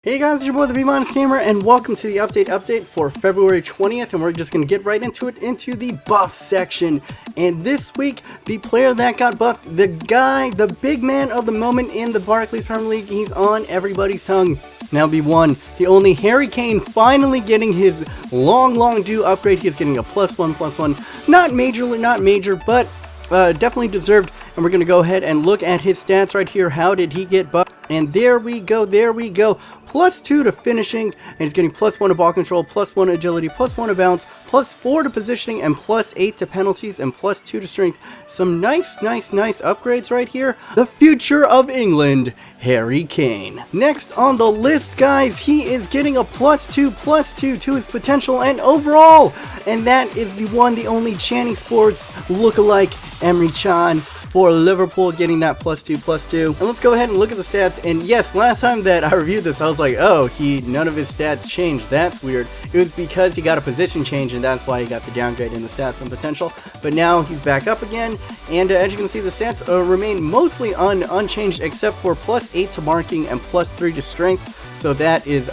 Hey guys, it's your boy the B-Gamer, and welcome to the update for February 20th, and we're just going to get right into it, into the buff section. And this week, the player that got buffed, the guy, the big man of the moment in the Barclays Premier League, he's on everybody's tongue. Now the one, the only Harry Kane, finally getting his long due upgrade. He's getting a +1/+1, not major, but definitely deserved. And we're going to go ahead and look at his stats right here. How did he get buffed? And there we go, +2 to finishing, and he's getting +1 to ball control, +1 agility, +1 to balance, +4 to positioning, and +8 to penalties, and +2 to strength. Some nice upgrades right here. The future of England, Harry Kane. Next on the list, guys, he is getting a +2 to his potential and overall, and that is the one, the only Channing Sports lookalike, Emre Can, for Liverpool, getting that +2. And let's go ahead and look at the stats. And yes, last time that I reviewed this, I was like, oh, none of his stats changed. That's weird. It was because he got a position change, and that's why he got the downgrade in the stats and potential. But now he's back up again, and as you can see, the stats remain mostly unchanged, except for +8 to marking and +3 to strength. So that is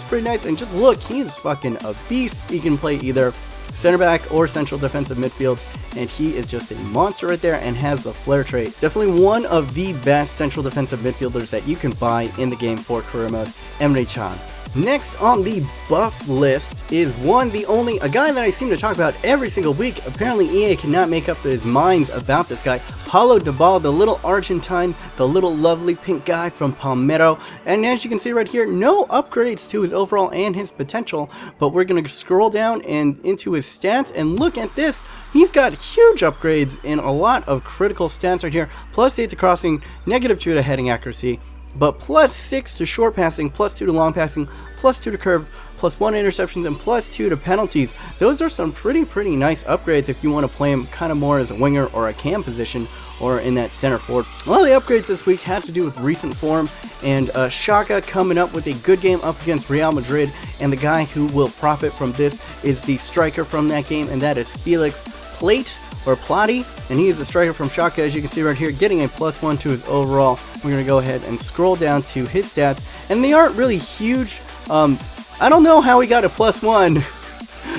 pretty nice. And just look, he is fucking a beast. He can play either center back or central defensive midfield, and he is just a monster right there and has the flair trait. Definitely one of the best central defensive midfielders that you can buy in the game for career mode, Emre Can. Next on the buff list is a guy that I seem to talk about every single week. Apparently EA cannot make up his minds about this guy, Paulo Dybala, the little Argentine, the little lovely pink guy from Palmeiras. And as you can see right here, no upgrades to his overall and his potential, but we're going to scroll down and into his stats and look at this. He's got huge upgrades in a lot of critical stats right here. +8 to crossing, -2 to heading accuracy, but +6 to short passing, +2 to long passing, +2 to curve, +1 interceptions, and +2 to penalties. Those are some pretty nice upgrades if you want to play him kind of more as a winger or a cam position, or in that center forward. A lot of the upgrades this week had to do with recent form, and Xhaka coming up with a good game up against Real Madrid, and the guy who will profit from this is the striker from that game, and that is Felix Plati, and he is a striker from Xhaka, as you can see right here, getting a +1 to his overall. We're going to go ahead and scroll down to his stats, and they aren't really huge. I don't know how he got a +1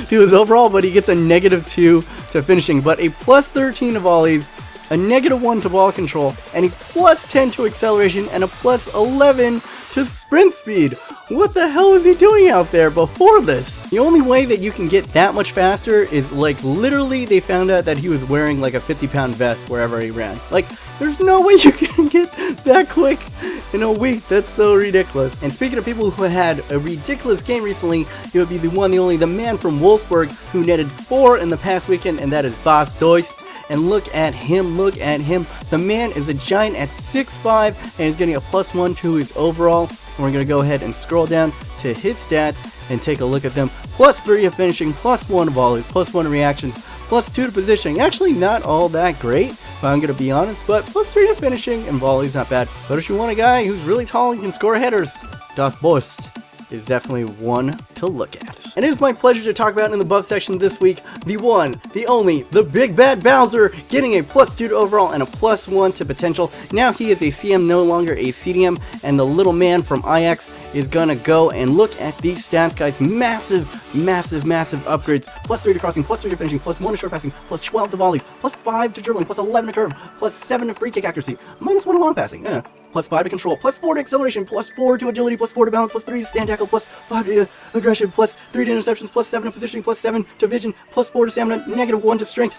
to his overall, but he gets a -2 to finishing, but a +13 to volleys, a -1 to ball control, and a +10 to acceleration, and a +11 to sprint speed. What the hell was he doing out there before this? The only way that you can get that much faster is, like, literally they found out that he was wearing like a 50-pound vest wherever he ran. Like, there's no way you can get that quick in a week. That's so ridiculous. And speaking of people who had a ridiculous game recently, it would be the one, the only, the man from Wolfsburg who netted 4 in the past weekend, and that is Bas Dost. And look at him. The man is a giant at 6'5", and he's getting a +1 to his overall. And we're going to go ahead and scroll down to his stats and take a look at them. +3 to finishing, +1 to volleys, +1 to reactions, +2 to positioning. Actually not all that great, if I'm going to be honest, but +3 to finishing and volleys, not bad. But if you want a guy who's really tall and can score headers, Das Bost is definitely one to look at. And it is my pleasure to talk about in the buff section this week, the one, the only, the big bad Bowser, getting a +2 to overall and a +1 to potential. Now he is a CM, no longer a CDM, and the little man from Ajax is gonna go and look at these stats, guys. Massive upgrades. +3 to crossing, +3 to finishing, +1 to short passing, +12 to volleys, +5 to dribbling, +11 to curve, +7 to free kick accuracy, -1 to long passing, +5 to control, +4 to acceleration, +4 to agility, +4 to balance, +3 to stand tackle, +5 to aggression, +3 to interceptions, +7 to positioning, +7 to vision, +4 to stamina, -1 to strength.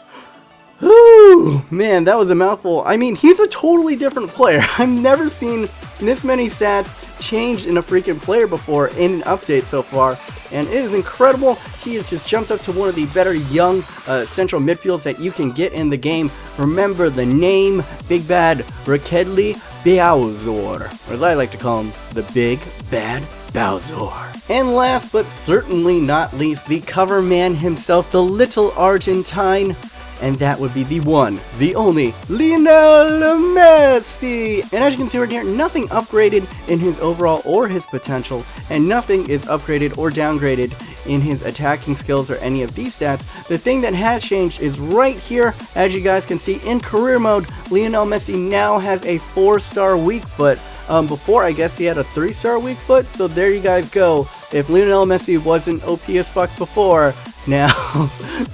Ooh, man, that was a mouthful. I mean, he's a totally different player. I've never seen this many stats changed in a freaking player before in an update so far, and it is incredible. He has just jumped up to one of the better young central midfields that you can get in the game. Remember the name, Big Bad Rakedli Bowser, or as I like to call him, the Big Bad Bowser. And last but certainly not least, the cover man himself, the little Argentine, and that would be the one, the only, Lionel Messi. And as you can see right here, nothing upgraded in his overall or his potential, and nothing is upgraded or downgraded in his attacking skills or any of these stats. The thing that has changed is right here. As you guys can see, in career mode, Lionel Messi now has a 4-star weak foot, Before, I guess he had a 3-star weak foot, so there you guys go. If Lionel Messi wasn't OP as fuck before, now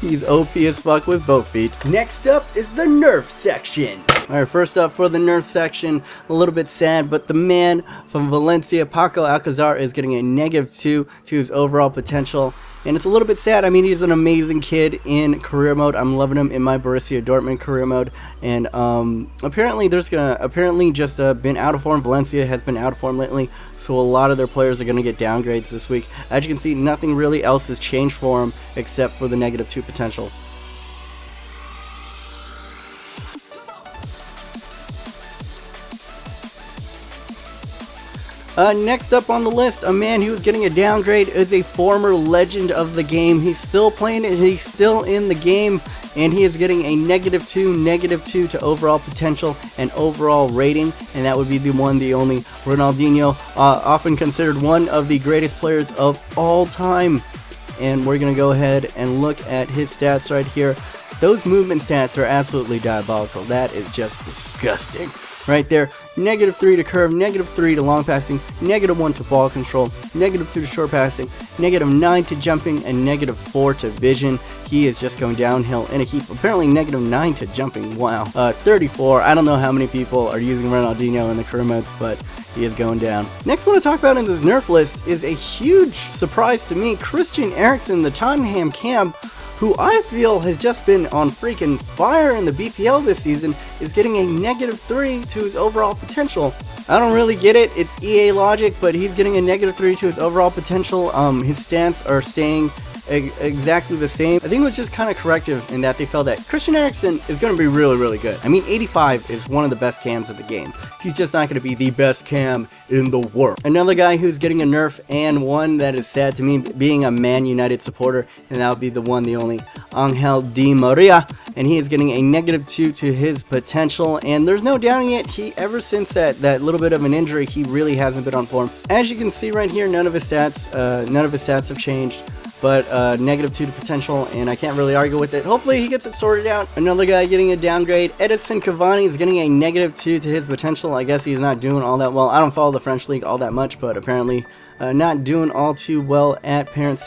he's OP as fuck with both feet. Next up is the nerf section. Alright, first up for the nerf section, a little bit sad, but the man from Valencia, Paco Alcazar, is getting a -2 to his overall potential. And it's a little bit sad. I mean, he's an amazing kid in career mode. I'm loving him in my Borussia Dortmund career mode. And apparently just been out of form. Valencia has been out of form lately, so a lot of their players are going to get downgrades this week. As you can see, nothing really else has changed for him except for the -2 potential. Next up on the list, a man who's getting a downgrade is a former legend of the game. He's still playing it, he's still in the game, and he is getting a -2 to overall potential and overall rating, and that would be the one, the only Ronaldinho, often considered one of the greatest players of all time. And we're going to go ahead and look at his stats right here. Those movement stats are absolutely diabolical. That is just disgusting. Right there, -3 to curve, -3 to long passing, -1 to ball control, -2 to short passing, -9 to jumping, and -4 to vision. He is just going downhill in a heap. Apparently -9 to jumping. Wow. 34. I don't know how many people are using Ronaldinho in the career modes, but he is going down. Next one to talk about in this nerf list is a huge surprise to me. Christian Eriksen, the Tottenham cam, who I feel has just been on freaking fire in the BPL this season, is getting a -3 to his overall potential. I don't really get it. It's EA logic, but he's getting a -3 to his overall potential. His stats are staying exactly the same. I think it was just kind of corrective in that they felt that Christian Eriksen is going to be really good. I mean, 85 is one of the best cams of the game. He's just not going to be the best cam in the world. Another guy who's getting a nerf, and one that is sad to me, being a Man United supporter, and that would be the one, the only, Angel Di Maria, and he is getting a -2 to his potential, and there's no doubting it. He, ever since that little bit of an injury, he really hasn't been on form. As you can see right here, none of his stats have changed. But -2 to potential, and I can't really argue with it. Hopefully he gets it sorted out. Another guy getting a downgrade, Edison Cavani, is getting a -2 to his potential. I guess he's not doing all that well. I don't follow the French league all that much, but apparently not doing all too well at Paris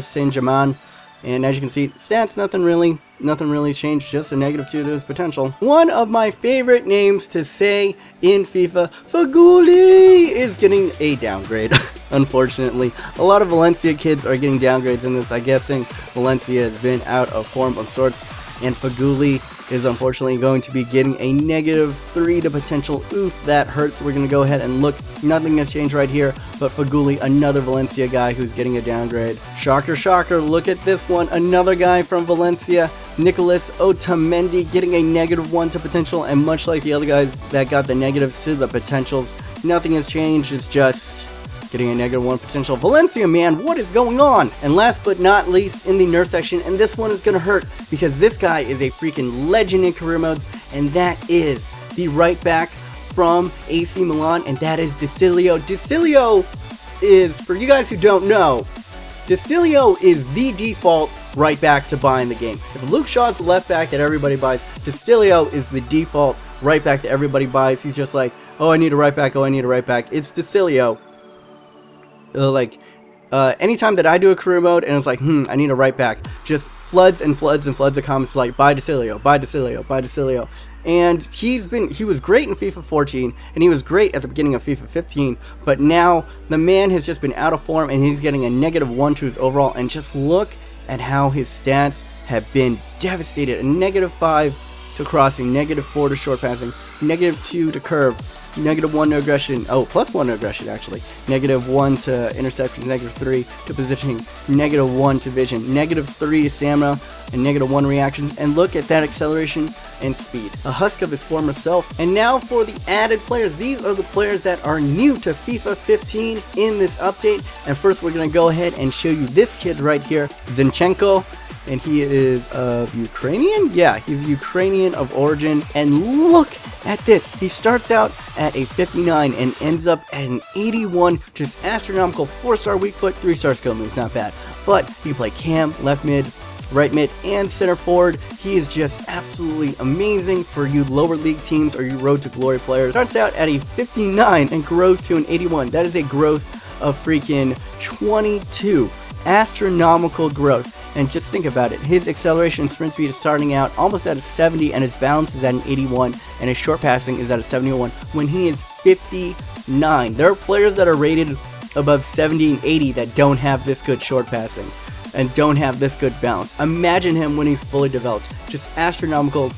Saint-Germain. And as you can see, stats, nothing really changed, just a -2 to his potential. One of my favorite names to say in FIFA, Faguli, is getting a downgrade. Unfortunately, a lot of Valencia kids are getting downgrades in this. I'm guessing Valencia has been out of form of sorts, and Faguli is unfortunately going to be getting a -3 to potential. Oof, that hurts. We're going to go ahead and look. Nothing has changed right here, but Faguli, another Valencia guy who's getting a downgrade. Shocker, shocker, look at this one. Another guy from Valencia, Nicolas Otamendi, getting a -1 to potential, and much like the other guys that got the negatives to the potentials, nothing has changed. It's just getting a -1 potential. Valencia, man, what is going on? And last but not least in the nerf section, and this one is going to hurt because this guy is a freaking legend in career modes, and that is the right back from AC Milan, and that is Dicilio. Dicilio is, for you guys who don't know, Dicilio is the default right back to buy in the game. If Luke Shaw's the left back that everybody buys, Dicilio is the default right back that everybody buys. He's just like, oh, I need a right back, oh, I need a right back. It's Dicilio. Anytime that I do a career mode and it's like, I need a right back, just floods and floods and floods of comments like, buy Dicilio, buy Dicilio, buy Dicilio. And he was great in FIFA 14, and he was great at the beginning of FIFA 15, but now the man has just been out of form, and he's getting a -1 to his overall, and just look at how his stats have been devastated. A -5 to crossing, -4 to short passing, -2 to curve, -1 to aggression, +1 to aggression actually, -1 to interceptions, -3 to positioning, -1 to vision, -3 to stamina, and -1 reactions. And look at that acceleration and speed, a husk of his former self. And now for the added players. These are the players that are new to FIFA 15 in this update. And first we're going to go ahead and show you this kid right here, Zinchenko. And he is of Ukrainian? Yeah, he's Ukrainian of origin. And look at this. He starts out at a 59 and ends up at an 81. Just astronomical. 4-star weak foot, 3-star skill moves. Not bad. But he can play cam, left mid, right mid, and center forward. He is just absolutely amazing for you lower league teams or you road to glory players. Starts out at a 59 and grows to an 81. That is a growth of freaking 22. Astronomical growth. And just think about it, his acceleration and sprint speed is starting out almost at a 70, and his balance is at an 81, and his short passing is at a 71 when he is 59. There are players that are rated above 70 and 80 that don't have this good short passing and don't have this good balance. Imagine him when he's fully developed. Just astronomical.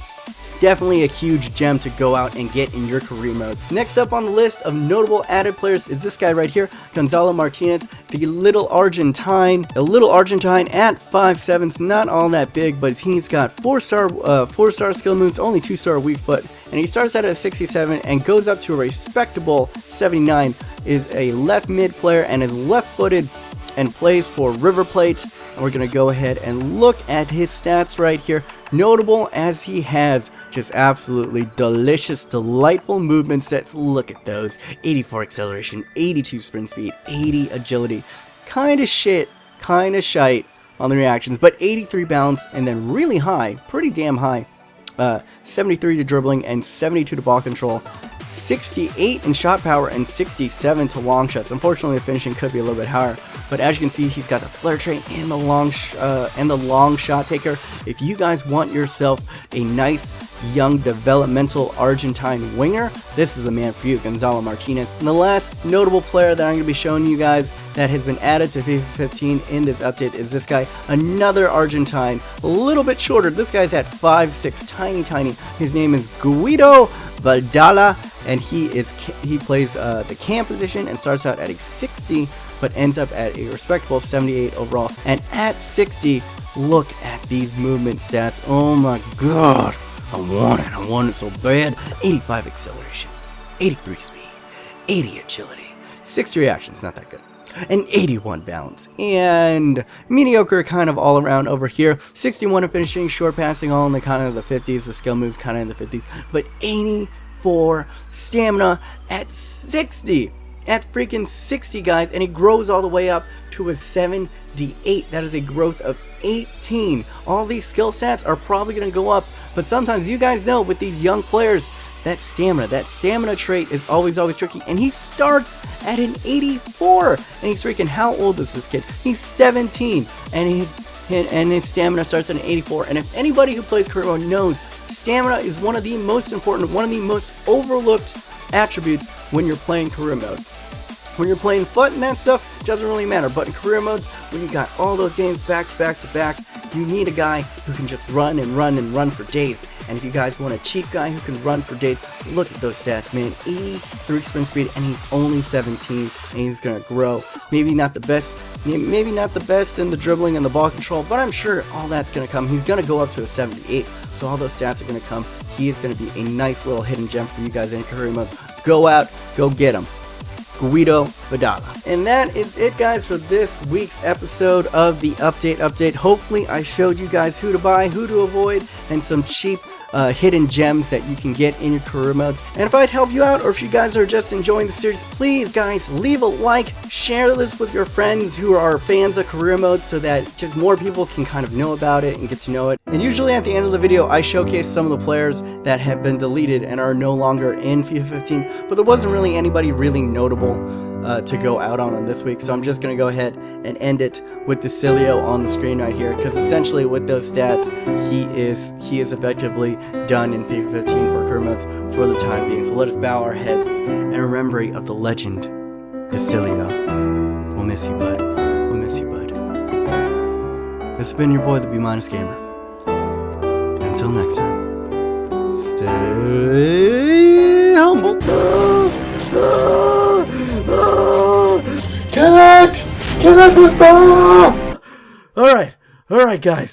Definitely a huge gem to go out and get in your career mode. Next up on the list of notable added players is this guy right here, Gonzalo Martinez, the little Argentine. A little Argentine at 5'7", not all that big, but he's got 4-star skill moves, only 2-star weak foot, and he starts out at a 67 and goes up to a respectable 79. Is a left mid player and is left-footed and plays for River Plate. And we're going to go ahead and look at his stats right here. Notable as he has just absolutely delicious, delightful movement sets. Look at those. 84 acceleration, 82 sprint speed, 80 agility. Kind of shit, kind of shite on the reactions, but 83 balance and then really high, pretty damn high. 73 to dribbling and 72 to ball control. 68 in shot power and 67 to long shots. Unfortunately, the finishing could be a little bit higher, but as you can see, he's got the flare trait and the long shot taker. If you guys want yourself a nice young developmental Argentine winger, this is the man for you, Gonzalo Martinez. And the last notable player that I'm going to be showing you guys that has been added to FIFA 15 in this update is this guy, another Argentine, a little bit shorter. This guy's at 5'6", tiny. His name is Guido Valdala, and he plays the cam position and starts out at a 60, but ends up at a respectable 78 overall. And at 60, look at these movement stats. Oh my god, I want it so bad. 85 acceleration, 83 speed, 80 agility, 60 reactions, not that good, and 81 balance, and mediocre kind of all around over here. 61 in finishing, short passing all in the kind of the 50s, the skill moves kind of in the 50s, but 84 stamina at 60. At freaking 60, guys, and he grows all the way up to a 78. That is a growth of 18. All these skill stats are probably going to go up, but sometimes you guys know with these young players, that stamina trait is always tricky, and he starts at an 84, and he's freaking, how old is this kid? He's 17, and his stamina starts at an 84, and if anybody who plays career mode knows, stamina is one of the most important, one of the most overlooked attributes when you're playing career mode. When you're playing FUT and that stuff, it doesn't really matter, but in career modes, when you got all those games back to back, you need a guy who can just run for days. And if you guys want a cheap guy who can run for days, look at those stats, man. 83 sprint speed, and he's only 17, and he's gonna grow. Maybe not the best in the dribbling and the ball control, but I'm sure all that's gonna come. He's gonna go up to a 78, so all those stats are gonna come. He is gonna be a nice little hidden gem for you guys in career mode. Go out, go get him. Guido Valdala. And that is it, guys, for this week's episode of the update. Hopefully I showed you guys who to buy, who to avoid, and some cheap hidden gems that you can get in your career modes. And if I'd help you out, or if you guys are just enjoying the series, please guys leave a like, share this with your friends who are fans of career modes so that just more people can kind of know about it and get to know it. And usually at the end of the video I showcase some of the players that have been deleted and are no longer in FIFA 15, but there wasn't really anybody really notable to go out on this week, so I'm just going to go ahead and end it with Decilio on the screen right here, because essentially with those stats he is effectively done in FIFA 15 for career modes for the time being. So let us bow our heads in remembering of the legend Decilio. We'll miss you, bud. We'll miss you, bud. This has been your boy, the B- Gamer. And until next time, stay humble. Kill it! Kill it with bomb! Alright, guys.